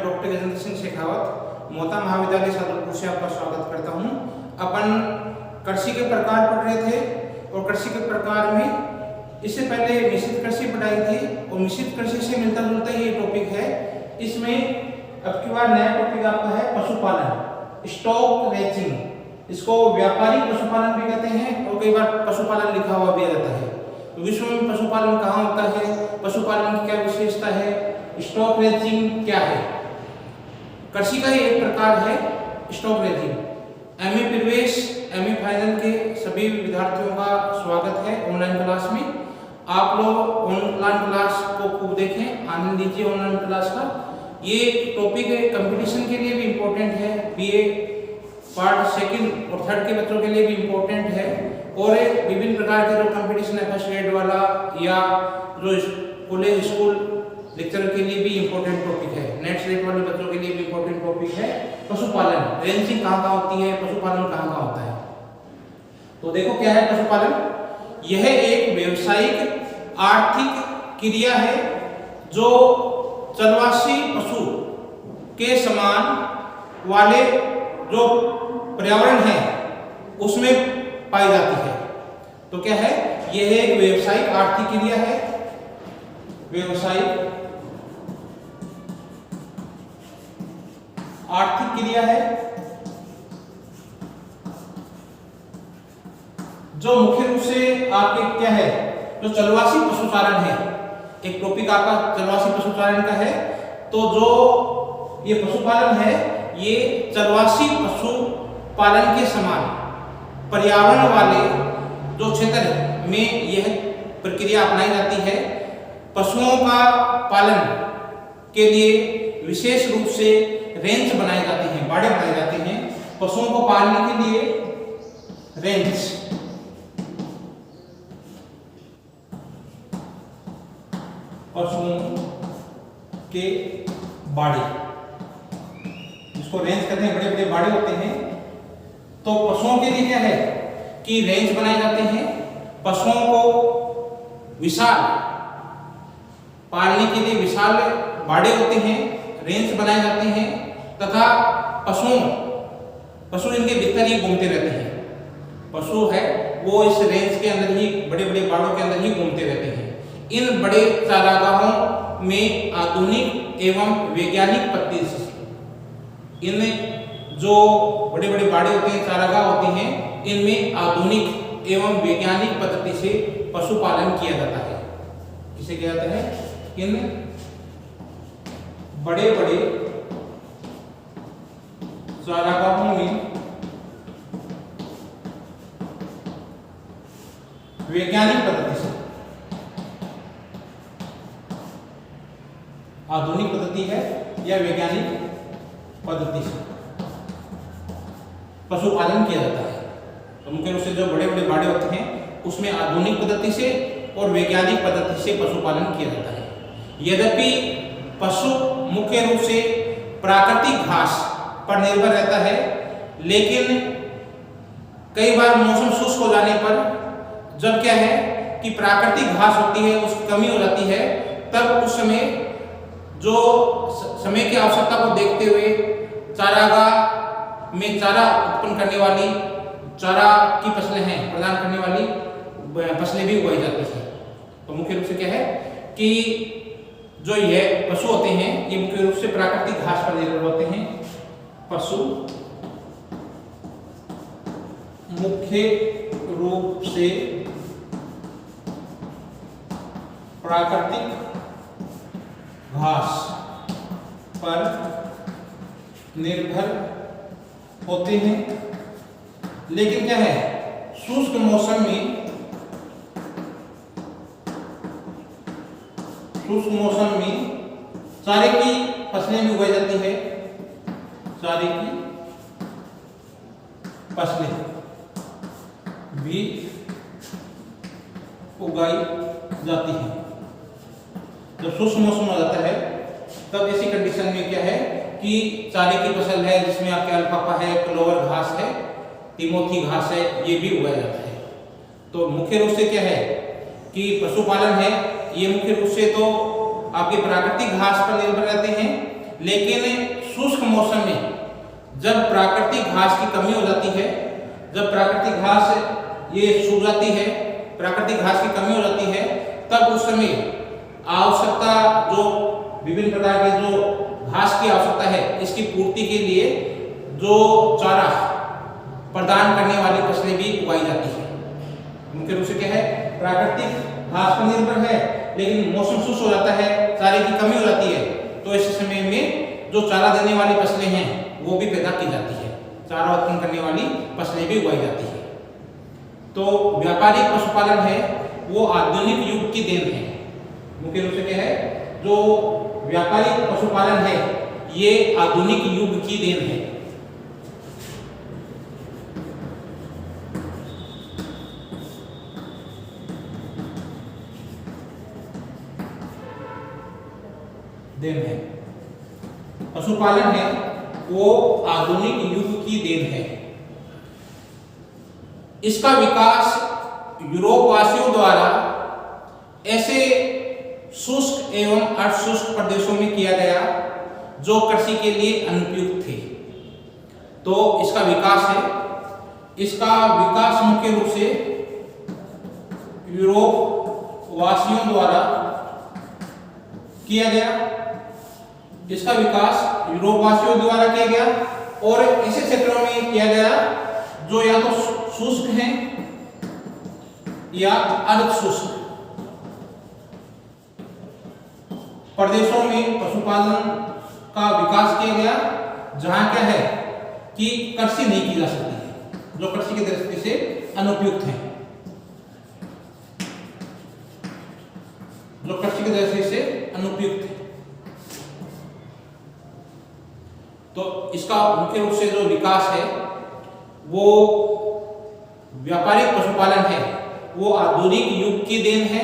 Doctor Gajendra Singh Shekhawat Mota महाविद्यालय सादुलपुर से आपका स्वागत करता हूं। अपन कृषि के प्रकार पढ़ रहे थे और कृषि के प्रकार में इससे पहले मिश्रित कृषि पढ़ाई थी और मिश्रित कृषि से मिलता जुलता ही ये टॉपिक है। इसमें अब की बार नया टॉपिक आपका है पशुपालन, स्टॉक रेंचिंग। इसको व्यापारिक पशुपालन भी कहते हैं और कई बार पशुपालन लिखा हुआ भी रहता है। तो विश्व में पशुपालन कहाँ होता है, पशुपालन की क्या विशेषता है, स्टॉक रेंचिंग क्या है। कृषि का ही एक प्रकार है स्टॉक रेंचिंग। एमए प्रवेश एमए फाइनल के सभी विद्यार्थियों का स्वागत है ऑनलाइन क्लास में। आप लोग ऑनलाइन क्लास को खूब देखें, आनंद लीजिए ऑनलाइन क्लास का। ये टॉपिक कंपटीशन के लिए भी इम्पोर्टेंट है, बीए पार्ट सेकंड और थर्ड के बच्चों के लिए भी इम्पोर्टेंट है और विभिन्न प्रकार के जो कंपटीशन है फर्स्ट ग्रेड वाला या जो कॉलेज स्कूल लेक्चर के लिए भी इम्पोर्टेंट टॉपिक है, नेट स्लेट वाले बच्चों के लिए भी इम्पोर्टेंट टॉपिक है पशुपालन। रेंचिंग कहाँ कहाँ होती है, पशुपालन कहाँ कहाँ होता है। तो देखो क्या है पशुपालन। यह एक व्यावसायिक आर्थिक क्रिया है जो चरवासी पशु के समान वाले जो पर्यावरण है उसमें पाई जाती है। तो क्या है, यह एक व्यावसायिक आर्थिक क्रिया है, व्यावसायिक आर्थिक क्रिया है जो मुख्य रूप से आपके क्या है, जो चरवासी पशुचारण है। एक टॉपिक आपका चरवासी पशुचारण का है। तो जो ये पशुपालन है ये चरवासी पशु पालन के समान पर्यावरण वाले जो क्षेत्र में यह प्रक्रिया अपनाई जाती है। पशुओं का पालन के लिए विशेष रूप से रेंज बनाए जाते हैं, बाड़े बनाए जाते हैं। पशुओं को पालने के लिए रेंज, पशुओं के बाड़े, जिसको रेंज कहते हैं, बड़े बड़े बाड़े होते हैं। तो पशुओं के लिए क्या है कि रेंज बनाए जाते हैं। पशुओं को विशाल पालने के लिए विशाल बाड़े होते हैं, रेंज बनाए जाते हैं तथा पशु इनके भीतर ही घूमते रहते हैं। पशु है वो इस रेंज के अंदर ही, बड़े बड़े बाड़ों के अंदर ही घूमते रहते हैं। इन बड़े चारागाहों में आधुनिक एवं वैज्ञानिक पद्धति से, इनमें जो बड़े बड़े बाड़े होते हैं, चारागाह होते हैं, इनमें आधुनिक एवं वैज्ञानिक पद्धति से पशुपालन किया जाता है। किसे किया जाता है? इन बड़े बड़े चारागाहों में वैज्ञानिक पद्धति से, आधुनिक पद्धति है या वैज्ञानिक पद्धति से पशुपालन किया जाता है। तो मुख्य रूप से जो बड़े बड़े बाड़े होते हैं उसमें आधुनिक पद्धति से और वैज्ञानिक पद्धति से पशुपालन किया जाता है। यद्यपि पशु मुख्य रूप से प्राकृतिक घास पर निर्भर रहता है, लेकिन कई बार मौसम शुष्क हो जाने पर जब क्या है कि प्राकृतिक घास होती है उसकी कमी हो जाती है, तब उस समय जो समय की आवश्यकता को देखते हुए चारागाह में चारा उत्पन्न करने वाली, चारा की फसलें हैं, प्रदान करने वाली फसलें भी उगाई जाती हैं। तो मुख्य रूप से क्या है कि जो ये पशु होते हैं ये मुख्य रूप से प्राकृतिक घास पर निर्भर होते हैं। पशु मुख्य रूप से प्राकृतिक घास पर निर्भर होते हैं, लेकिन क्या है, शुष्क मौसम में चारे की फसलें भी उगाई जाती है, चारे की फसलें भी उगाई जाती हैं। जब शुष्क मौसम हो जाता है तब ऐसी कंडीशन में क्या है कि चारे की फसल है जिसमें आपके अल्फाफा है, क्लोवर घास है, तिमोथी घास है, ये भी उगाया जाता है। तो मुख्य रूप से क्या है कि पशुपालन है ये मुख्य रूप से तो आपके प्राकृतिक घास पर निर्भर रहते हैं, लेकिन शुष्क मौसम में जब प्राकृतिक घास की कमी हो जाती है, जब प्राकृतिक घास ये सूख जाती है, प्राकृतिक घास की कमी हो जाती है, तब उस समय आवश्यकता जो विभिन्न प्रकार की जो घास की आवश्यकता है इसकी पूर्ति के लिए जो चारा प्रदान करने वाली फसलें भी उगाई जाती है। मुख्य रूप से क्या है, प्राकृतिक घास पर निर्भर है, लेकिन मौसम शुष्क हो जाता है, चारे की कमी हो जाती है, तो ऐसे समय में जो चारा देने वाली फसलें हैं वो भी पैदा की जाती है, चारा उत्पन्न करने वाली फसलें भी उगाई जाती है। तो व्यापारिक पशुपालन है वो आधुनिक युग की देन है। मुख्य रूप से क्या है, जो व्यापारिक पशुपालन है ये आधुनिक युग की देन है। पशुपालन है वो आधुनिक युग की देन है। इसका विकास यूरोप वासियों द्वारा ऐसे शुष्क एवं अर्धशुष्क प्रदेशों में किया गया जो कृषि के लिए अनुपयुक्त थे। तो इसका विकास है, इसका विकास मुख्य रूप से यूरोप वासियों द्वारा किया गया। इसका विकास यूरोप वासियों द्वारा किया गया और ऐसे क्षेत्रों में किया गया जो या तो शुष्क हैं या अर्धशुष्क प्रदेशों में पशुपालन का विकास किया गया, जहां क्या है कि कृषि नहीं की जा सकती है, जो कृषि की दृष्टि से अनुपयुक्त है, जो कृषि की दृष्टि से अनुपयुक्त है। तो इसका मुख्य रूप से जो विकास है वो व्यापारिक पशुपालन है वो आधुनिक युग की देन है।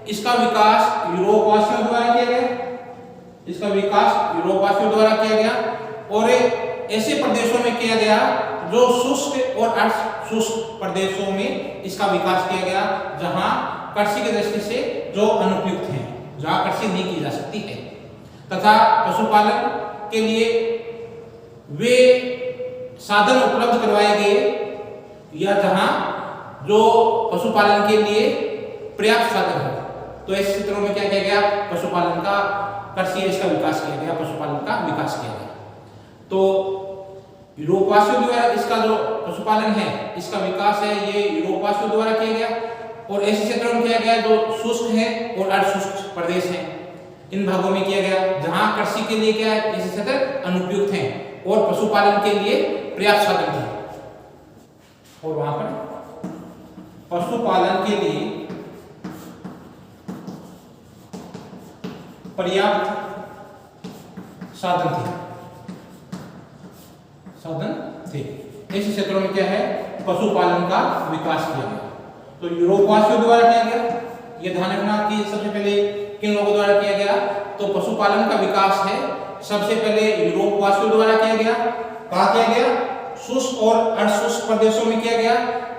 इसका विकास यूरोप वासियों द्वारा किया गया, इसका विकास यूरोप वासियों द्वारा किया गया और ऐसे प्रदेशों में किया गया जो शुष्क और अर्धशुष्क प्रदेशों में इसका विकास किया गया, जहां कृषि की दृष्टि से जो अनुपयुक्त हैं, जहां कृषि नहीं की जा सकती है, तथा पशुपालन के लिए वे साधन उपलब्ध करवाए गए या जहां जो पशुपालन के लिए पर्याप्त साधन हो। तो ऐसे क्षेत्रों में क्या किया गया, पशुपालन का कृषि इसका विकास किया गया, पशुपालन का विकास किया गया। तो यूरोपवासियों द्वारा इसका जो पशुपालन है इसका विकास है ये यूरोपवासियों द्वारा किया गया और ऐसे क्षेत्रों में किया गया जो शुष्क है और अर्धशुष्क प्रदेश हैं, इन भागों में किया गया जहां कृषि के लिए क्या है ऐसे क्षेत्र अनुपयुक्त हैं और पशुपालन के लिए पर्याप्त साधन थे, और वहां पर पशुपालन के लिए पर्याप्त साधन थे। ऐसे क्षेत्रों में क्या है पशुपालन का विकास किया गया। तो यूरोपवासियों द्वारा किया गया, ये ध्यान रखना कि सबसे पहले किन लोगों द्वारा किया गया, तो पशुपालन का विकास है सबसे पहले यूरोपवासियों द्वारा किया गया। कहाँ किया गया, शुष्क और अर्धशुष्क प्रदेशों में किया गया,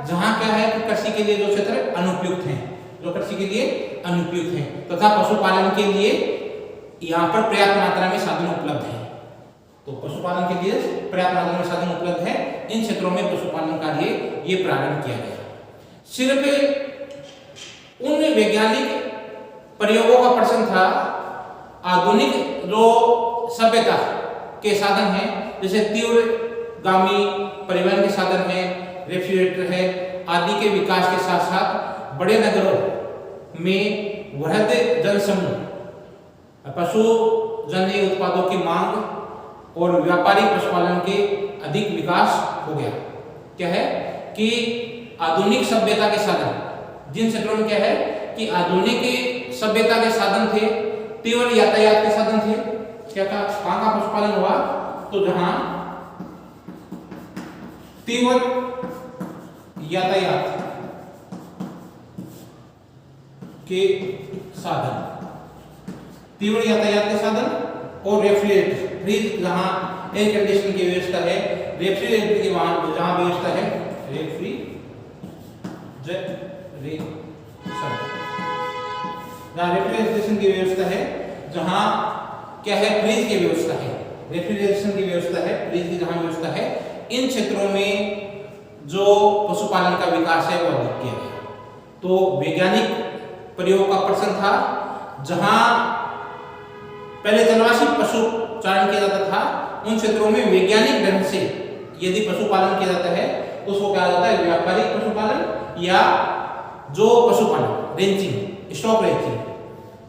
जहां क्या है कि कृषि के लिए जो क्षेत्र अनुपयुक्त हैं, जो कृषि के लिए अनुपयुक्त हैं, तथा पशुपालन के लिए यहाँ पर पर्याप्त मात्रा में साधन उपलब्ध है। तो पशुपालन के लिए पर्याप्त मात्रा में साधन उपलब्ध है, इन क्षेत्रों में पशुपालन कार्य ये प्रारंभ किया गया। सिर्फ उन वैज्ञानिक प्रयोगों का प्रश्न था आधुनिक जो सभ्यता के साधन हैं, जैसे तीव्रगामी परिवहन के साधन है, रेफ्रिजरेटर है आदि के विकास के साथ साथ बड़े नगरों में वृहद जनसमूह, पशुजन्य उत्पादों की मांग और व्यापारिक पशुपालन के अधिक विकास हो गया। क्या है कि आधुनिक सभ्यता के साधन, जिन क्षेत्रों में क्या है कि आधुनिक सभ्यता के साधन थे, तीव्र यातायात के साधन थे, क्या था कहाँ का पशुपालन हुआ, तो जहां तीव्र यातायात के साधन, तीव्र यातायात के साधन और रेफ्रिजरेटर, फ्रिज जहां एयर कंडीशनिंग की व्यवस्था है, रेफ्रिजरेटर की वहां जहां व्यवस्था है, रेफ्रिजरेशन की व्यवस्था है, जहां क्या है फ्रिज की व्यवस्था है, रेफ्रिजरेशन की व्यवस्था है, फ्रिज की जहां व्यवस्था है, इन क्षेत्रों में जो पशुपालन का विकास है वो अधिक किया गया। तो वैज्ञानिक प्रयोग का प्रश्न था, जहां पहले जलवासी पशुचारण किया जाता था, उन क्षेत्रों में वैज्ञानिक ढंग से यदि पशुपालन किया जाता है तो उसको कहा जाता है व्यापारिक पशुपालन या जो पशुपालन रेंचिंग, स्टॉक रेंचिंग।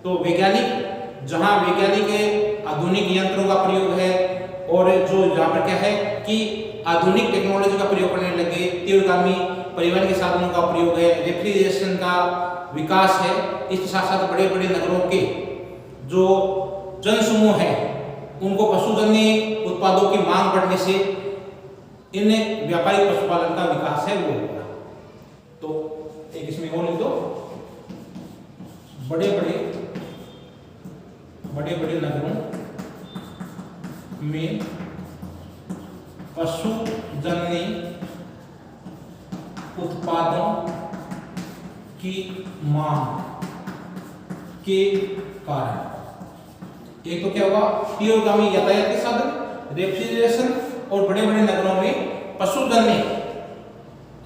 तो वैज्ञानिक, जहां वैज्ञानिक आधुनिक यंत्रों का प्रयोग है और जो यहाँ पर क्या है कि आधुनिक टेक्नोलॉजी का प्रयोग करने लगे, तीव्रगामी परिवहन के साधनों का प्रयोग है, रेफ्रिजरेशन का विकास है, इसके साथ साथ बड़े बड़े नगरों के जो जनसमूह है उनको पशुजन्य उत्पादों की मांग बढ़ने से इन व्यापारिक पशुपालन का विकास है वो होगा। तो एक इसमें और लिख दो, बड़े बड़े नगरों में पशुजन्य उत्पादों की मांग के कारण, एक तो क्या हुआ, तीव्रगामी यातायात के साधन, रेफ्रिजरेशन, और बड़े बड़े नगरों में पशुजन्य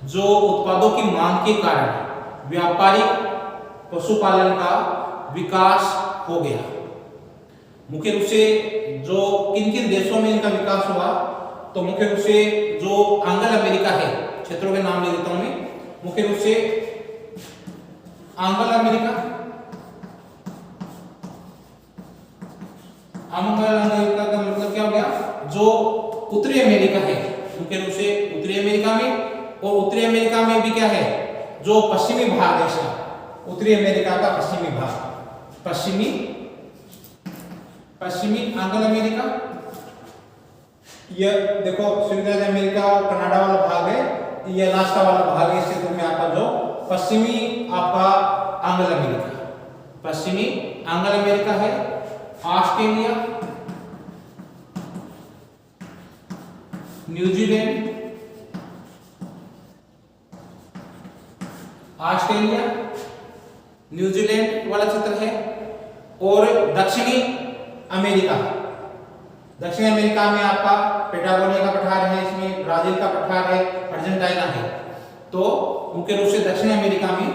जो उत्पादों की मांग के कारण व्यापारिक पशुपालन का विकास हो गया। मुख्य रूप से जो किन किन देशों में इनका विकास हुआ, तो मुख्य रूप से जो एंग्लो अमेरिका है, क्षेत्रों के नाम ले देता हूं मैं, मुख्य रूप से एंग्लो अमेरिका का मतलब क्या हो गया, जो उत्तरी अमेरिका है, मुख्य रूप से उत्तरी अमेरिका में, और उत्तरी अमेरिका में भी क्या है, जो पश्चिमी भाग है इसका, उत्तरी अमेरिका का पश्चिमी भाग, पश्चिमी एंग्लो अमेरिका, ये देखो स्विट्जरलैंड अमेरिका और कनाडा वाला भाग है, ये अलास्का वाला भाग है, इस क्षेत्र में आपका जो पश्चिमी आपका एंग्लो अमेरिका, पश्चिमी एंग्लो अमेरिका है, ऑस्ट्रेलिया, न्यूजीलैंड, ऑस्ट्रेलिया न्यूजीलैंड वाला क्षेत्र है, और दक्षिणी अमेरिका, दक्षिण अमेरिका में आपका पेटागोनिया का पठार है, इसमें ब्राजील का पठार है, अर्जेंटीना है। तो मुख्य रूप से दक्षिणी अमेरिका में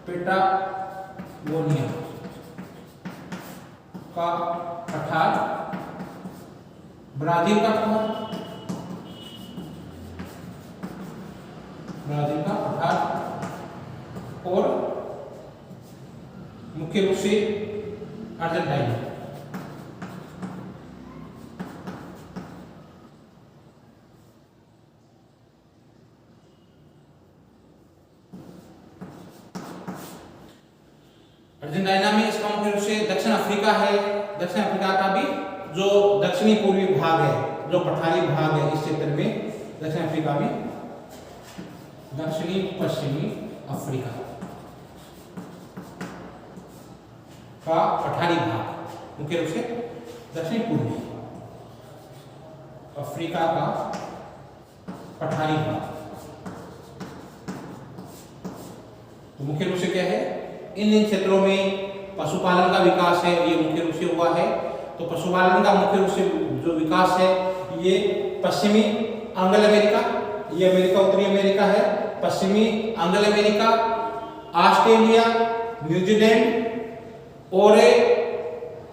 पेटागोनिया का पठार, ब्राजील का पठार, और मुख्य रूप से अर्जेंटीना। अर्जेंटीना में इसका मुख्य रूप से दक्षिण अफ्रीका है, दक्षिण अफ्रीका का भी जो दक्षिणी पूर्वी भाग है, जो पठारी भाग है इस क्षेत्र में, दक्षिण अफ्रीका में दक्षिणी पश्चिमी अफ्रीका का पठारी भाग, मुख्य रूप से दक्षिण पूर्वी अफ्रीका का पठारी भाग। तो मुख्य रूप से क्या है, इन क्षेत्रों में पशुपालन का विकास है, ये मुख्य रूप से हुआ है। तो पशुपालन का मुख्य रूप से जो विकास है, ये पश्चिमी एंग्लो अमेरिका, ये अमेरिका उत्तरी अमेरिका है, पश्चिमी एंग्लो अमेरिका, ऑस्ट्रेलिया, न्यूजीलैंड, और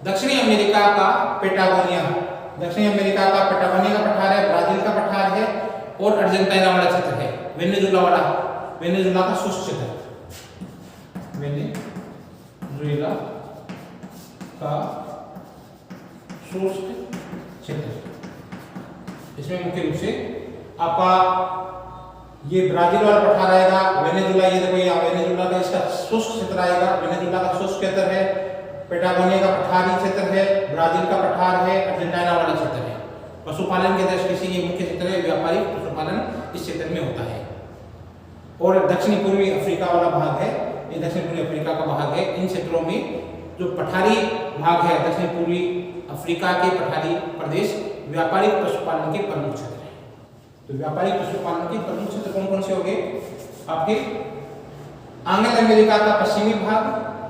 दक्षिणी अमेरिका का पेटागोनिया, दक्षिणी अमेरिका का पेटागोनिया का पठार है, ब्राजील का पठार है, और अर्जेंटीना वाला क्षेत्र है, वेनेजुला का शुष्क क्षेत्र, वेनेजुएला का शुष्क क्षेत्र। इसमें मुख्य रूप से आपका ये ब्राजील वाला पठार आएगा, वेनेजुला, ये देखो ये वेनेजुला का इसका शुष्क क्षेत्र आएगा, वेनेजुला का शुष्क क्षेत्र है, पेटागोनिया का पठारी क्षेत्र है, ब्राजील का पठार है, अर्जेंटीना वाला क्षेत्र है। पशुपालन के दृष्टि से ये मुख्य क्षेत्र है, व्यापारिक पशुपालन इस क्षेत्र में होता है। और दक्षिणी पूर्वी अफ्रीका वाला भाग है, ये दक्षिण पूर्वी अफ्रीका का भाग है। इन क्षेत्रों में जो पठारी भाग है, दक्षिण पूर्वी अफ्रीका के पठारी प्रदेश व्यापारिक पशुपालन के प्रमुख क्षेत्र हैं। तो व्यापारिक पशुपालन के प्रमुख क्षेत्र कौन कौन से हो गए आपके? एंग्ल अमेरिका का पश्चिमी भाग,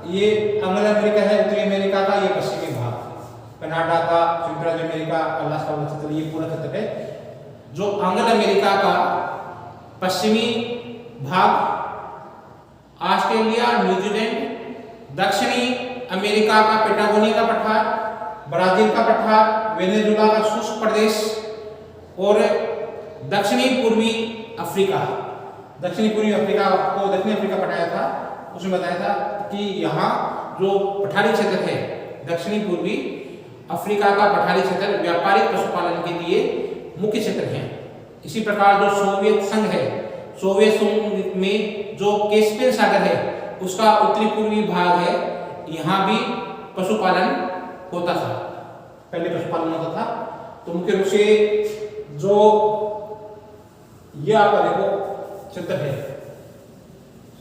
ये एंग्ल अमेरिका है, उत्तरी अमेरिका का ये पश्चिमी भाग, कनाडा का, संयुक्त राज्य अमेरिका, अलास्का वाला क्षेत्र, ये पूरा क्षेत्र है। जो एंग्ल अमेरिका का पश्चिमी भाग ऑस्ट्रेलिया, न्यूजीलैंड, दक्षिणी अमेरिका का पेटागोनिया का पठार, ब्राजील का पठार, वेनेजुएला का शुष्क प्रदेश और दक्षिणी पूर्वी अफ्रीका। दक्षिणी पूर्वी अफ्रीका को दक्षिणी अफ्रीका पढ़ाया था, उसमें बताया था कि यहाँ जो पठारी क्षेत्र है, दक्षिणी पूर्वी अफ्रीका का पठारी क्षेत्र व्यापारिक पशुपालन के लिए मुख्य क्षेत्र है। इसी प्रकार जो सोवियत संघ है, सोवियत संघ में जो कैस्पियन सागर है उसका उत्तरी पूर्वी भाग है, यहाँ भी पशुपालन होता था, पहले पशुपालन होता था। तो मुख्य रूप से जो ये आपका देखो क्षेत्र है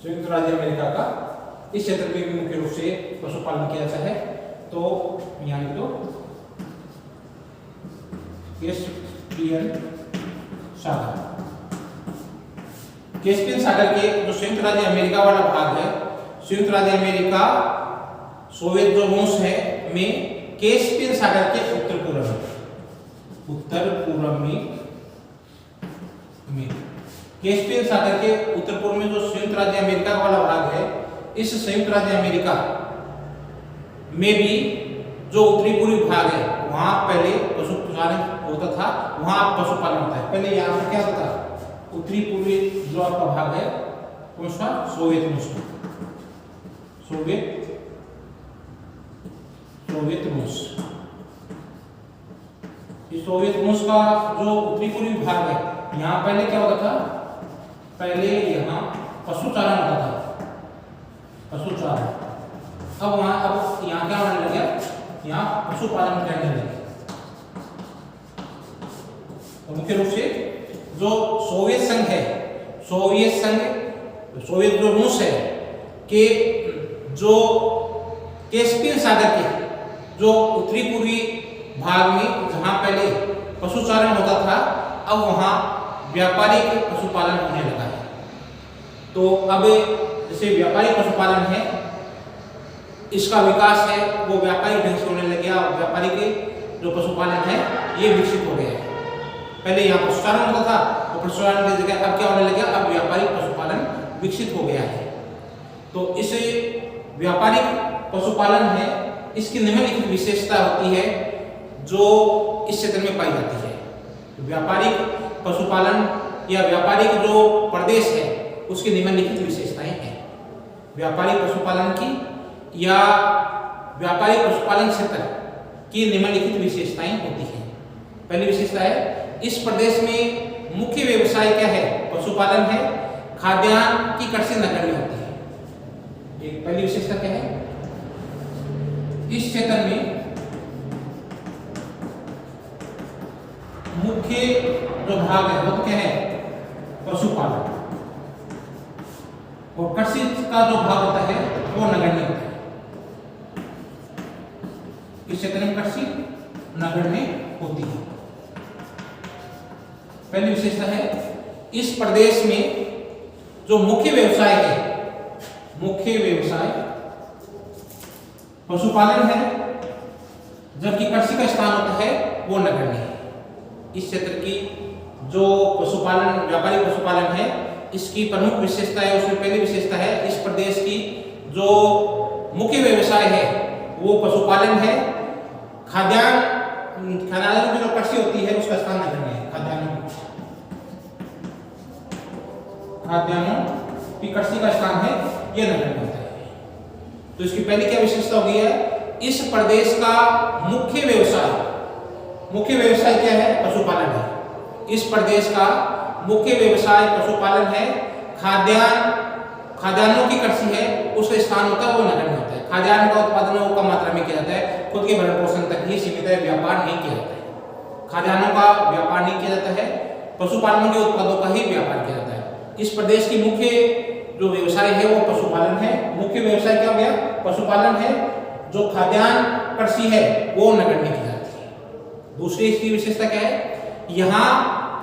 संयुक्त राज्य अमेरिका का, इस क्षेत्र में भी मुख्य रूप से पशुपालन किया जाता है। तो यहाँ तो कैस्पियन सागर, कैस्पियन सागर के जो संयुक्त राज्य अमेरिका वाला भाग है, संयुक्त राज्य अमेरिका सोवियत जो रूस है में कैस्पियन सागर के उत्तर पूर्व में कैस्पियन सागर के उत्तर पूर्व में जो संयुक्त राज्य अमेरिका वाला भाग है, इस संयुक्त राज्य अमेरिका में भी जो उत्तरी पूर्वी भाग है वहां पहले पशुपालन होता था, वहां पशुपालन होता है। पहले यहाँ पर क्या होता था, उत्तरी पूर्वी जो आपका भाग है कौन सा, सोवियत रूस, सोवियत रूस। इस सोवियत रूस का जो उत्तरी पूर्वी भाग है, यहाँ पहले क्या होता था, पहले यहाँ पशुचारण होता था, पशुचारण। अब वहां, अब यहाँ क्या होने लगा, यहाँ पशुपालन करने लगे। तो मुख्य रूप से जो सोवियत संघ है, सोवियत संघ, सोवियत जो रूस है के जो कैस्पियन सागर के जो उत्तरी पूर्वी भाग में जहां पहले पशुचारण होता था, अब वहां व्यापारिक पशुपालन होने लगा है। तो अब जैसे व्यापारिक पशुपालन है, इसका विकास है वो व्यापारिक ढंग से होने लग गया, और व्यापारिक जो पशुपालन है ये विकसित हो गया है। पहले यहाँ पशुचारण होता था, तो पशुचारण की जगह अब क्या होने लग गया, अब व्यापारिक पशुपालन विकसित हो गया है। तो इस व्यापारिक पशुपालन है, इसकी निम्नलिखित विशेषता होती है जो इस क्षेत्र में पाई जाती है। व्यापारिक पशुपालन या व्यापारिक जो प्रदेश है उसकी निम्नलिखित विशेषताएं हैं। व्यापारिक पशुपालन की या व्यापारिक पशुपालन क्षेत्र की निम्नलिखित विशेषताएं होती हैं। पहली विशेषता है, इस प्रदेश में मुख्य व्यवसाय क्या है, पशुपालन है, खाद्यान्न की कृषि नगण्य होती है। एक पहली विशेषता क्या है, इस क्षेत्र में मुख्य जो भाग है वो क्या है, पशुपालन, और कृषि का जो भाग होता है वो नगण्य होता है। इस क्षेत्र में कृषि नगण्य होती है। पहली विशेषता है, इस प्रदेश में जो मुख्य व्यवसाय है, मुख्य व्यवसाय पशुपालन है, जबकि कृषि का स्थान होता है वो नगण्य है। इस क्षेत्र की जो पशुपालन, व्यापारिक पशुपालन है, इसकी प्रमुख विशेषता है, उसमें पहली विशेषता है, इस प्रदेश की जो मुख्य व्यवसाय है वो पशुपालन है, खाद्यान्न की जो कृषि होती है उसका स्थान नगण्य है। खाद्यान्नों की कृषि का स्थान है यह नगण्य होता है। तो इसकी पहली क्या विशेषता हो गई है, इस प्रदेश का मुख्य व्यवसाय क्या है, पशुपालन है। इस प्रदेश का मुख्य व्यवसाय पशुपालन है, खाद्यान्नों की कृषि है, उसका स्थान होता है वो नगण्य होता है। खाद्यान्न का उत्पादन वो कम मात्रा में किया जाता है, खुद के भरण पोषण तक ही सीमित है, व्यापार नहीं किया जाता है। खाद्यान्नों का व्यापार नहीं किया जाता है, पशुपालन के उत्पादों का ही व्यापार किया जाता है। इस प्रदेश की मुख्य जो व्यवसाय है वो पशुपालन है। मुख्य व्यवसाय क्या हो गया, पशुपालन है। जो खाद्यान्न कृषि है वो नगण्य की जाती है। दूसरी इसकी विशेषता क्या है, यहाँ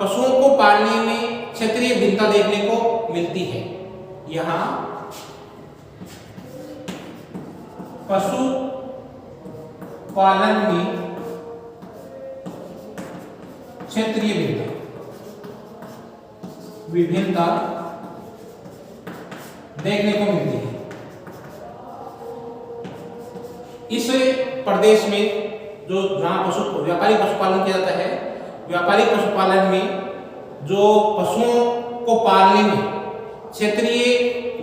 पशुओं को पालने में क्षेत्रीय भिन्नता देखने को मिलती है। यहाँ पशु पालन में क्षेत्रीय विभिन्नता देखने को मिलती है। इस प्रदेश में जो जहाँ व्यापारिक पशुपालन किया जाता है, व्यापारिक पशुपालन में जो पशुओं को पालने में क्षेत्रीय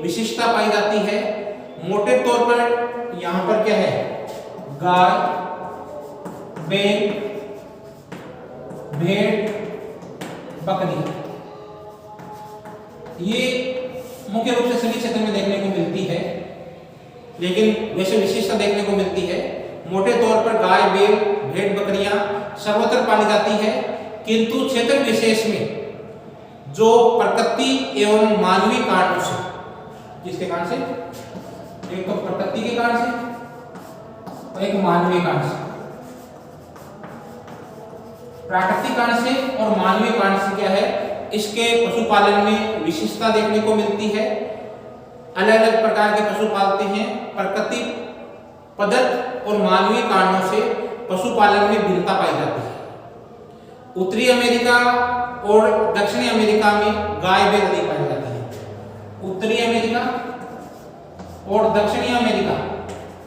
विशिष्टता पाई जाती है। मोटे तौर पर यहाँ पर क्या है, गाय, बैल, भेड़, बकरी, ये मुख्य रूप से सभी क्षेत्र में देखने को मिलती है, लेकिन वैसे विशेषता देखने को मिलती है। मोटे तौर पर गाय, बैल, भेड़, बकरियां सर्वत्र पाली जाती है, किंतु क्षेत्र विशेष में जो प्रकृति एवं मानवीय कारणों से, किसके कारण से, एक तो प्रकृति के कारण से और एक मानवीय कारण से, प्राकृतिक कारण से और मानवीय कारण से क्या है, इसके पशुपालन में विशिष्टता देखने को मिलती है। अलग अलग प्रकार के पशु पालते हैं। प्रकृति पदार्थ और मानवीय कारणों से पशुपालन में भिन्नता पाई जाती है। उत्तरी अमेरिका और दक्षिणी अमेरिका में गाय बैल अधिक पाई जाती है। उत्तरी अमेरिका और दक्षिणी अमेरिका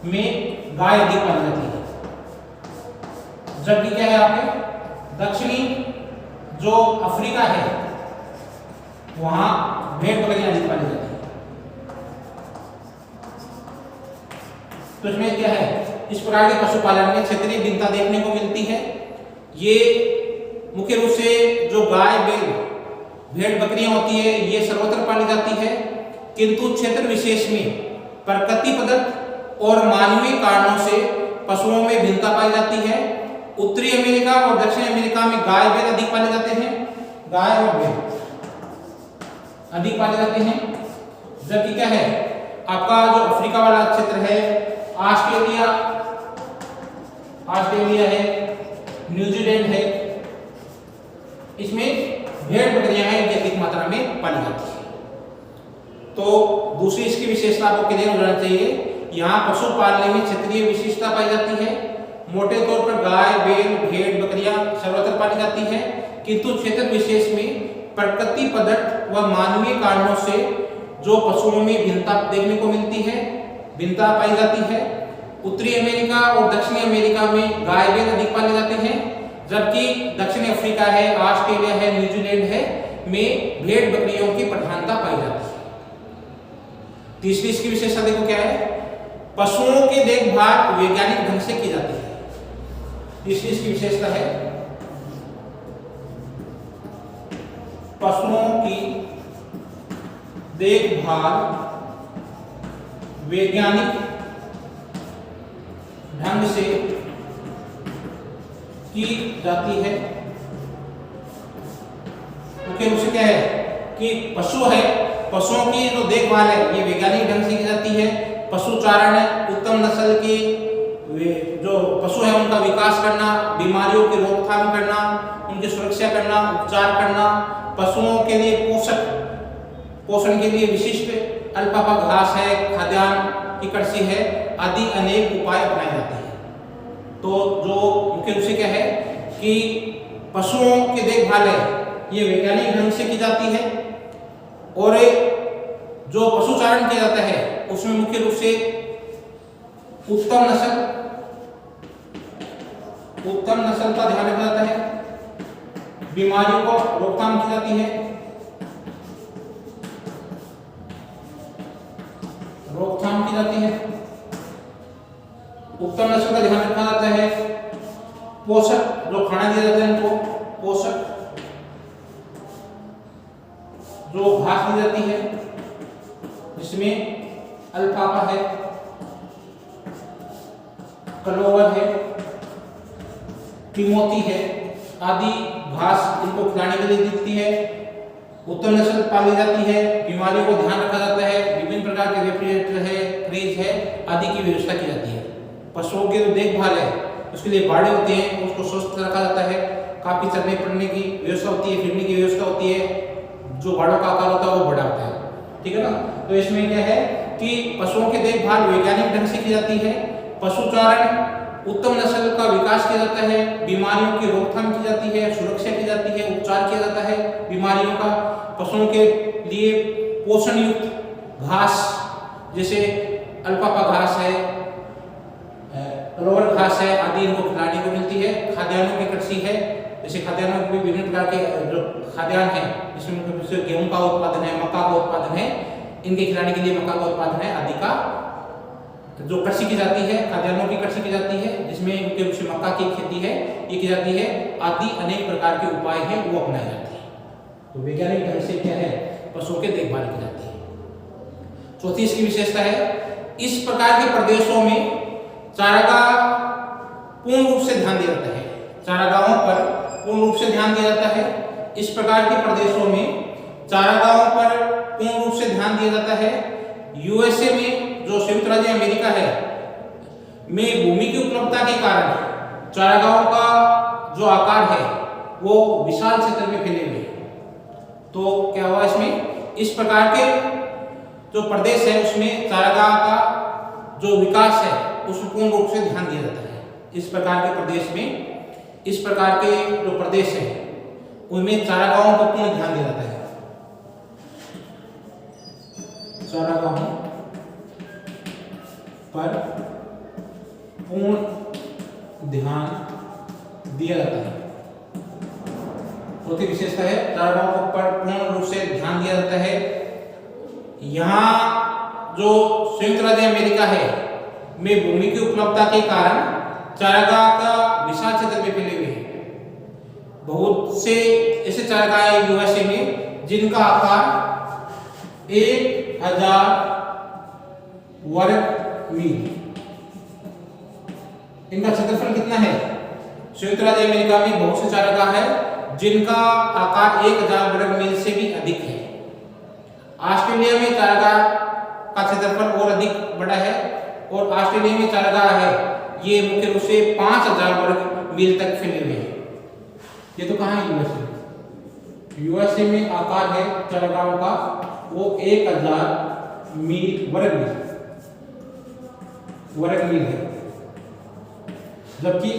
में गाय अधिक पाई जाती है, जबकि क्या है आपके दक्षिणी जो अफ्रीका है वहां भेड़ बकरियां अधिक पाई जाती है। तो इसमें क्या है, इस प्रकार के पशुपालन में क्षेत्रीय भिन्नता देखने को मिलती है। ये मुख्य रूप से जो गाय, बैल, भेड़, बकरियां होती है ये सर्वत्र पाली जाती है, किंतु क्षेत्र विशेष में प्रकृति पदार्थ और मानवीय कारणों से पशुओं में भिन्नता पाई जाती है। उत्तरी अमेरिका और दक्षिण अमेरिका में गाय, बैल अधिक पाले जाते हैं, गाय और बैल अधिक पाले जाते हैं, जबकि क्या है आपका जो अफ्रीका वाला क्षेत्र है, ऑस्ट्रेलिया है, न्यूजीलैंड है, इसमें भेड़ बकरियां हैं जो अधिक मात्रा में पाली जाती है। तो दूसरी इसकी विशेषता आपको क्लियर हो जाना चाहिए। यहाँ पशु पालने में क्षेत्रीय विशेषता पाई जाती है। मोटे तौर पर गाय, बैल, भेड़, बकरियां सर्वत्र पाली जाती है, किंतु क्षेत्र विशेष में प्रकृति पदार्थ व मानवीय कारणों से जो पशुओं में भिन्नता देखने को मिलती है, भिन्नता पाई जाती है। उत्तरी अमेरिका और दक्षिणी अमेरिका में गाय, बैल अधिक पाले जाते हैं, जबकि दक्षिणी अफ्रीका है, ऑस्ट्रेलिया है, न्यूजीलैंड है में भेड़ बकरियों की प्रधानता पाई जाती है। तीसरी इसकी विशेषता देखो क्या है, पशुओं की देखभाल वैज्ञानिक ढंग से की जाती है। तीसरी इसकी विशेषता है पशुओं की देखभाल वैज्ञानिक ढंग से की जाती है। मुख्य रूप से क्या है कि पशु है, पशुओं की जो देखभाल है ये वैज्ञानिक ढंग से की जाती है। पशु चारण, उत्तम नस्ल की जो पशु है उनका विकास करना, बीमारियों की रोकथाम करना, उनकी सुरक्षा करना, उपचार करना, पशुओं के लिए पोषण के लिए विशिष्ट अल्पाका घास है, खाद्यान्न की कृषि है आदि अनेक उपाय अपनाए जाते हैं। तो जो मुख्य रूप से क्या है कि पशुओं की देखभाल है ये वैज्ञानिक ढंग से की जाती है, और जो पशुचारण किया जाता है उसमें मुख्य रूप से उत्तम नस्ल का ध्यान रखा जाता है, बीमारियों को रोकथाम की जाती है, उत्तम नस्ल का ध्यान रखा जाता है, पोषक जो खाना दिया जाता है इनको पोषक जो घास दी जाती है जिसमें अल्फाका है, क्लोवर है, टिमोती है आदि घास इनको खिलाने के लिए दिखती है। उत्तम नस्ल पाली जाती है, बीमारियों को ध्यान रखा जाता है, विभिन्न प्रकार के रेफ्रिजरेटर है, फ्रिज है आदि की व्यवस्था की जाती है। पशुओं की जो देखभाल है उसके लिए बाड़े होते हैं, उसको स्वस्थ रखा जाता है, काफी चलने फिरने की व्यवस्था होती है, फिरने की व्यवस्था होती है, जो बाड़ों का आकार होता है वो बड़ा होता है, ठीक है ना। तो इसमें क्या है कि पशुओं की देखभाल वैज्ञानिक ढंग से की जाती है, पशुचारण, उत्तम नस्ल का विकास किया जाता है, बीमारियों की रोकथाम की जाती है, सुरक्षा की जाती है, उपचार किया जाता है बीमारियों का, पशुओं के लिए पोषण युक्त घास जैसे अल्पाका घास है, क्लोवर घास है आदि इनको खिलाने को मिलती है। खाद्यान्नों की कृषि है, जैसे खाद्यान्नों में विभिन्न प्रकार के जो खाद्यान्न है जिसमें मुख्य रूप से गेहूं का उत्पादन है, मक्का का उत्पादन है, इनके खिलाने के लिए मक्का का उत्पादन है आदि का जो कृषि की जाती है, खाद्यान्नों की कृषि की जाती है जिसमें मुख्य रूप से मक्का की खेती है ये की जाती है आदि अनेक प्रकार के उपाय हैं वो अपनाए जाते हैं। तो वैज्ञानिक ढंग से क्या है पशुओं की देखभाल की जाती है। चौथी इसकी विशेषता है इस प्रकार के प्रदेशों में चारागाह पूर्ण रूप से ध्यान दिया जाता है, चारागाहों पर पूर्ण रूप से ध्यान दिया जाता है। इस प्रकार के प्रदेशों में चारागाहों पर पूर्ण रूप से ध्यान दिया जाता है। यूएसए में जो संयुक्त राज्य अमेरिका है में भूमि की उपलब्धता के कारण चारागाहों का जो आकार है वो विशाल क्षेत्र में फैले हुए हैं। तो क्या हुआ इसमें इस प्रकार के जो प्रदेश है उसमें चारागाह का जो विकास है उसमें पूर्ण रूप से ध्यान दिया जाता है। इस प्रकार के प्रदेश में इस प्रकार के जो प्रदेश है उनमें चारागाहों पर पूर्ण ध्यान दिया जाता है, चारागाहों पर पूर्ण ध्यान दिया जाता है। चौथी विशेषता है चारागाहों पर पूर्ण रूप से ध्यान दिया जाता है। यहाँ जो संयुक्त राज्य अमेरिका है में भूमि की उपलब्धता के कारण चारागाह का विशाल क्षेत्र में फैले हुए हैं। बहुत से ऐसे चारागाह है यूएसए में जिनका आकार 1000 वर्ग मील, इनका क्षेत्रफल कितना है? संयुक्त राज्य अमेरिका में बहुत से चारागाह है जिनका आकार 1000 वर्ग मील से भी अधिक है। ऑस्ट्रेलिया में चारागाह का क्षेत्रफल और अधिक बड़ा है और ऑस्ट्रेलिया में चारागाह है ये मुख्य रूप से 5000 वर्ग मील तक फैले हुए हैं। ये तो कहाँ है? यूएसए। यूएसए में आकार है चारागाहों का वो 1000 वर्ग मील है, जबकि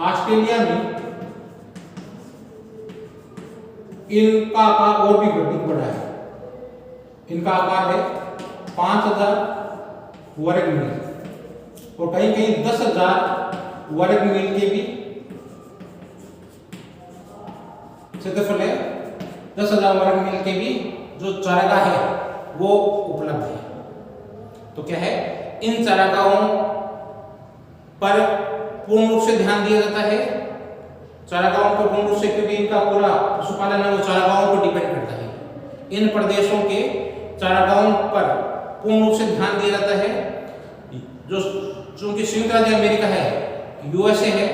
ऑस्ट्रेलिया में इनका आकार और भी अधिक बड़ा है। इनका आकार है 5000 वर्ग मील और कहीं कहीं 10,000 वर्ग मील के भी क्षेत्रफल है। 10,000 वर्ग मील के भी जो चारागाह है वो उपलब्ध है। तो क्या है इन चारागाहों पर पूर्ण रूप से ध्यान दिया जाता है। चारागाहों पर पूर्ण रूप से क्योंकि इनका पूरा पशुपालन है वो चारागाहों पर डिपेंड करता है। इन प्रदेशों के चारागाहों पर पूर्ण रूप से ध्यान दिया जाता है। जो चूंकि संयुक्त राज्य अमेरिका है यूएसए है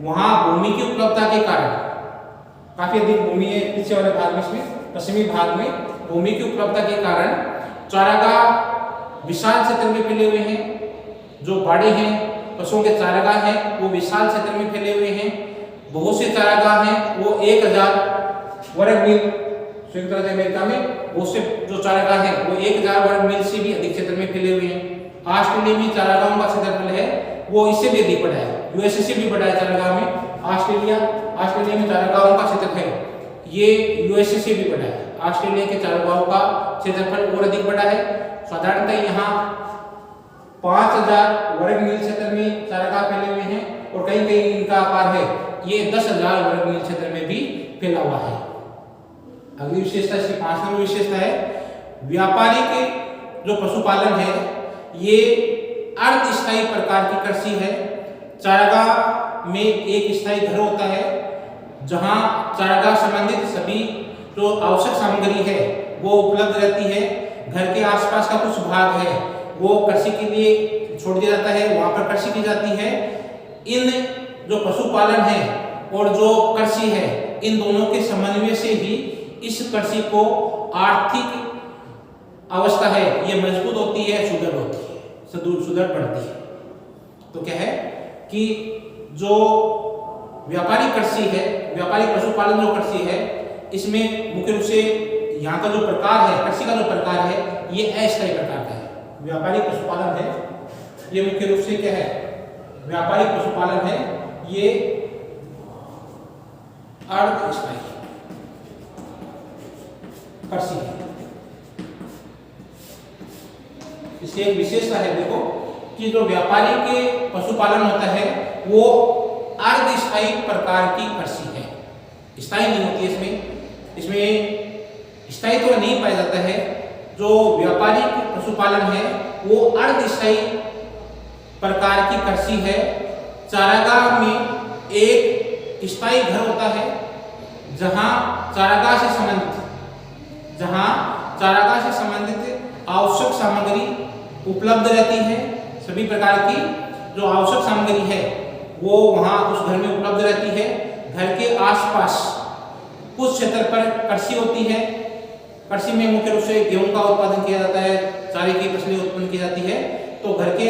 वहां भूमि की उपलब्धता के कारण काफी अधिक भूमि है पीछे वाले भाग में, इसमें पश्चिमी भाग में भूमि की उपलब्धता के कारण चारागाह विशाल क्षेत्र में फैले हुए हैं। जो बाड़े हैं पशुओं के चारागाह हैं वो विशाल क्षेत्र में फैले हुए हैं। बहुत से चारागाह हैं वो 1000 वर्ग मील संयुक्त राज्य अमेरिका में बहुत से जो चारागाह हैं वो 1000 वर्ग मील से भी अधिक क्षेत्र में फैले हुए हैं। ऑस्ट्रेलिया में चारागाहों का क्षेत्रफल है वो इससे भी अधिक बड़ा है, यूएसए से भी बड़ा है चारागाह में। ऑस्ट्रेलिया में चारागाहों का क्षेत्रफल है ये यूएसए से भी बड़ा है। ऑस्ट्रेलिया के चारागाहों का क्षेत्रफल और अधिक बड़ा है। साधारणतः यहाँ 5000 वर्ग मील क्षेत्र में चारागाह फैले हुए हैं और कहीं कहीं इनका आकार है ये 10,000 वर्ग मील क्षेत्र में भी फैला हुआ है। अगली विशेषता इसकी 5 नंबर विशेषता है व्यापारिक जो पशुपालन है ये अर्धस्थायी प्रकार की कृषि है। चारागाह में एक स्थायी घर होता है जहां चारागाह संबंधित सभी जो आवश्यक सामग्री है वो उपलब्ध रहती है। घर के आसपास का कुछ भाग है वो कृषि के लिए छोड़ दिया जाता है, वहां पर कृषि की जाती है। इन जो पशुपालन है और जो कृषि है इन दोनों के समन्वय से ही इस कृषि को आर्थिक अवस्था है ये मजबूत होती है, सुदृढ़ होती है, सुदृढ़ बढ़ती है। तो क्या है कि जो व्यापारिक कृषि है, व्यापारिक पशुपालन जो कृषि है इसमें मुख्य रूप से यहाँ का जो प्रकार है कृषि का जो प्रकार है ये अस्थायी प्रकार का है। व्यापारिक पशुपालन है, ये मुख्य रूप से क्या है, व्यापारिक पशुपालन है, ये अर्धस्थायी कृषि है। इसकी एक विशेषता है देखो कि जो व्यापारिक पशुपालन होता है वो अर्धस्थायी प्रकार की कृषि है, स्थायी नहीं होती है। इसमें स्थायित्व तो नहीं पाया जाता है। जो व्यापारिक पशुपालन है वो अर्धस्थायी प्रकार की कृषि है। चारागाह में एक स्थायी घर होता है जहां चारागाह से संबंधित आवश्यक सामग्री उपलब्ध रहती है। सभी प्रकार की जो आवश्यक सामग्री है वो वहां उस घर में उपलब्ध रहती है। घर के आसपास कुछ क्षेत्र पर कृषि होती है। कृषि में मुख्य रूप से गेहूं का उत्पादन किया जाता है, चारे की फसलें उत्पन्न की जाती है। तो घर के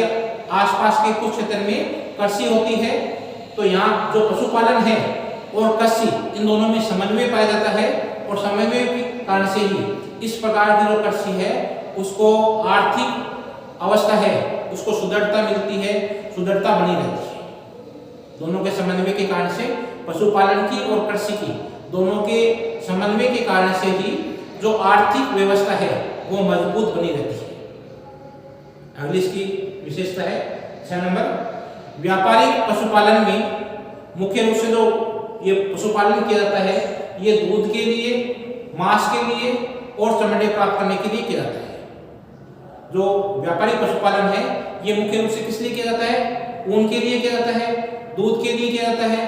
आसपास के कुछ क्षेत्र में कृषि होती है। तो यहाँ जो पशुपालन है और कृषि, इन दोनों में समन्वय पाया जाता है और समन्वय के कारण से ही इस प्रकार की जो कृषि है उसको आर्थिक अवस्था है उसको सुदृढ़ता मिलती है, सुदृढ़ता बनी रहती है। दोनों के समन्वय के कारण से पशुपालन की और कृषि की दोनों के समन्वय के कारण से ही जो आर्थिक व्यवस्था है वो मजबूत बनी रहती है। अगली इसकी विशेषता है 6 नंबर, व्यापारिक पशुपालन में मुख्य रूप से जो ये पशुपालन किया जाता है ये दूध के लिए, मांस के लिए और चमड़े प्राप्त करने के लिए किया जाता है। जो व्यापारिक पशुपालन है ये मुख्य रूप से किस लिए किया जाता है, ऊन के लिए किया जाता है, दूध के लिए किया जाता है,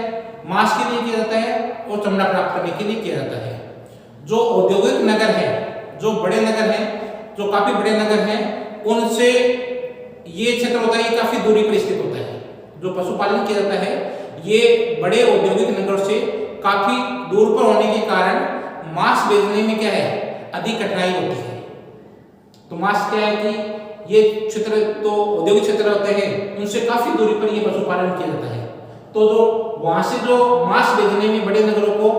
मांस के लिए किया जाता है और चमड़ा प्राप्त करने के लिए किया जाता है। जो औद्योगिक नगर है, जो बड़े नगर हैं, जो काफी बड़े नगर हैं, उनसे ये क्षेत्र होता है ये काफी दूरी पर स्थित होता है। जो पशुपालन किया जाता है ये बड़े औद्योगिक नगर से काफी दूर पर होने के कारण मांस बेचने में क्या है, अधिक कठिनाई होती है। तो मांस क्या है कि ये क्षेत्र तो औद्योगिक क्षेत्र होते हैं, उनसे काफी दूरी पर ये पशुपालन किया जाता है। तो जो वहां से जो मांस बेचने में बड़े नगरों को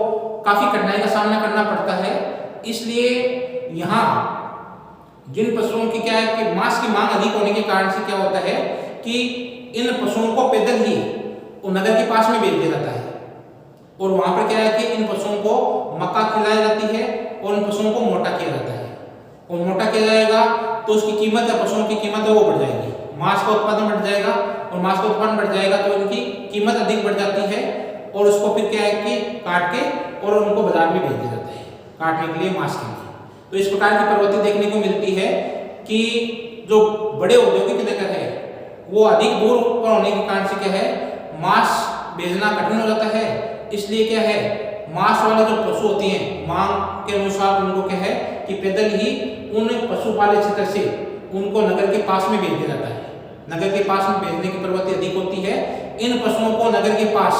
काफी कठिनाई का सामना करना पड़ता है। इसलिए यहाँ जिन पशुओं की क्या है कि मांस की मांग अधिक होने के कारण से क्या होता है कि इन पशुओं को पैदल ही वो नगर के पास में बेच दिया जाता है। और वहां पर क्या है कि इन पशुओं को मक्का खिलाई जाती है और इन पशुओं को मोटा किया जाता है। और मोटा किया जाएगा तो उसकी कीमत या पशुओं की कीमत है वो बढ़ जाएगी, मांस का उत्पादन बढ़ जाएगा और मांस का उत्पादन बढ़ जाएगा तो इनकी कीमत अधिक बढ़ जाती है। और उसको फिर क्या है कि काट के और उनको बाजार में भेज दिया जाता है काटने के लिए, मांस के लिए। तो इस प्रकार की प्रवृत्ति देखने को मिलती है कि जो बड़े औद्योगिक नगर है वो अधिक दूर पर होने के कारण से क्या है, मांस बेचना कठिन हो जाता है। इसलिए क्या है, मांस वाले जो पशु होती हैं मांग के अनुसार उनको क्या है कि पैदल ही उन पशु पाले क्षेत्र से उनको नगर के पास में भेज दिया जाता है। नगर के पास में भेजने की प्रवृत्ति अधिक होती है। इन पशुओं को नगर के पास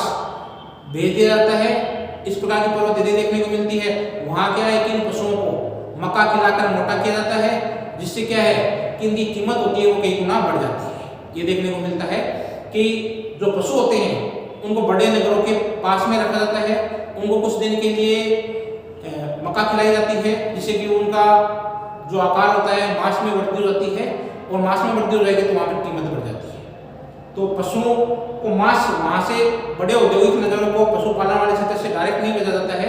भेज दिया जाता है। इस प्रकार की प्रवृत्ति देखने को मिलती है। वहां क्या है कि इन पशुओं को मक्का खिलाकर मोटा किया जाता है, जिससे क्या है कि इनकी कीमत होती है वो कई गुना बढ़ जाती है। ये देखने को मिलता है कि जो पशु होते हैं उनको बड़े नगरों के पास में रखा जाता है, उनको कुछ दिन के लिए मक्का खिलाई जाती है, जिससे कि उनका जो आकार होता है मांस में वृद्धि हो जाती है और मांस में वृद्धि हो जाएगी तो वहाँ पर कीमत बढ़ जाती है। तो पशुओं को मांस वहाँ से बड़े औद्योगिक नगरों को पशुपालन वाले क्षेत्र से डायरेक्ट नहीं भेजा जाता है,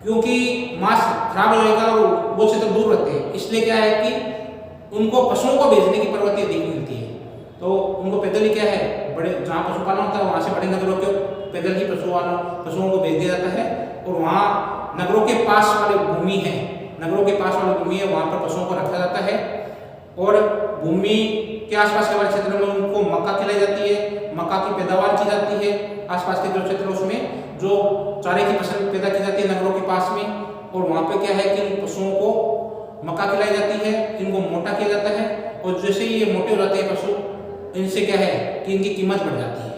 क्योंकि मांस खराब हो जाएगा और वो क्षेत्र दूर रहते हैं। इसलिए क्या है कि उनको पशुओं को भेजने की प्रवृत्ति अधिक मिलती है। तो उनको पैदल ही क्या है, बड़े जहाँ पशुपालन होता है वहाँ से बड़े नगरों के पैदल ही पशुओं को भेज दिया जाता है। और वहाँ नगरों के पास वाले भूमि है, नगरों के पास वाली भूमि है, वहाँ पर पशुओं को रखा जाता है। और भूमि के आसपास के वाले क्षेत्र में उनको मक्का खिलाई जाती है, मक्का की पैदावार की जाती है। आसपास के जो क्षेत्र उसमें जो चारे की फसल पैदा की जाती है नगरों के पास में, और वहाँ पे क्या है कि पशुओं को मक्का खिलाई जाती है, इनको मोटा किया जाता है। और जैसे ही ये मोटे हो जाते हैं पशु, इनसे क्या है कि इनकी कीमत बढ़ जाती है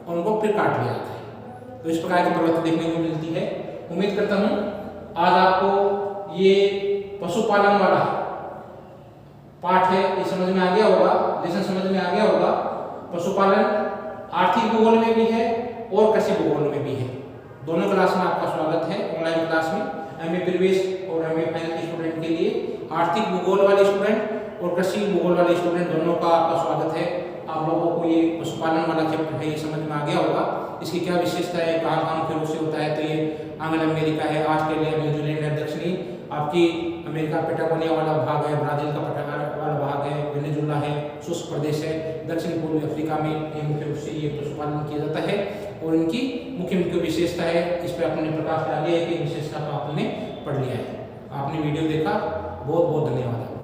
और उनको फिर काट लिया जाता है। तो इस प्रकार की प्रवृत्ति देखने को मिलती है। उम्मीद करता हूँ आज आपको ये पशुपालन वाला पाठ है ये समझ में आ गया होगा, लेसन समझ में आ गया होगा। पशुपालन आर्थिक भूगोल में भी है और कृषि भूगोल में भी है। दोनों क्लास में आपका स्वागत है। ऑनलाइन क्लास में एमए प्रवेश और एमए फाइनल के स्टूडेंट के लिए आर्थिक भूगोल वाले स्टूडेंट और कृषि भूगोल वाले स्टूडेंट दोनों का आपका स्वागत है। आप लोगों को ये पशुपालन वाला चैप्टर है, ये समझ में आ गया होगा। इसकी क्या विशेषता है, कहाँ कहाँ मुख्य रूप से होता है, तो ये आंग्ल अमेरिका है, ऑस्ट्रेलिया, न्यूजीलैंड है, दक्षिणी आपकी अमेरिका पेटागोनिया वाला भाग है, ब्राजील का पेटागोनिया वाला भाग है, वेनेजुला है, शुष्क प्रदेश है, दक्षिण पूर्वी अफ्रीका में ये मुख्य रूप से ये पशुपालन किया जाता है। और इनकी मुख्य मुख्य विशेषता है, इस पर आपने प्रकाश डाली है कि विशेषता तो आपने पढ़ लिया है। आपने वीडियो देखा, बहुत बहुत धन्यवाद।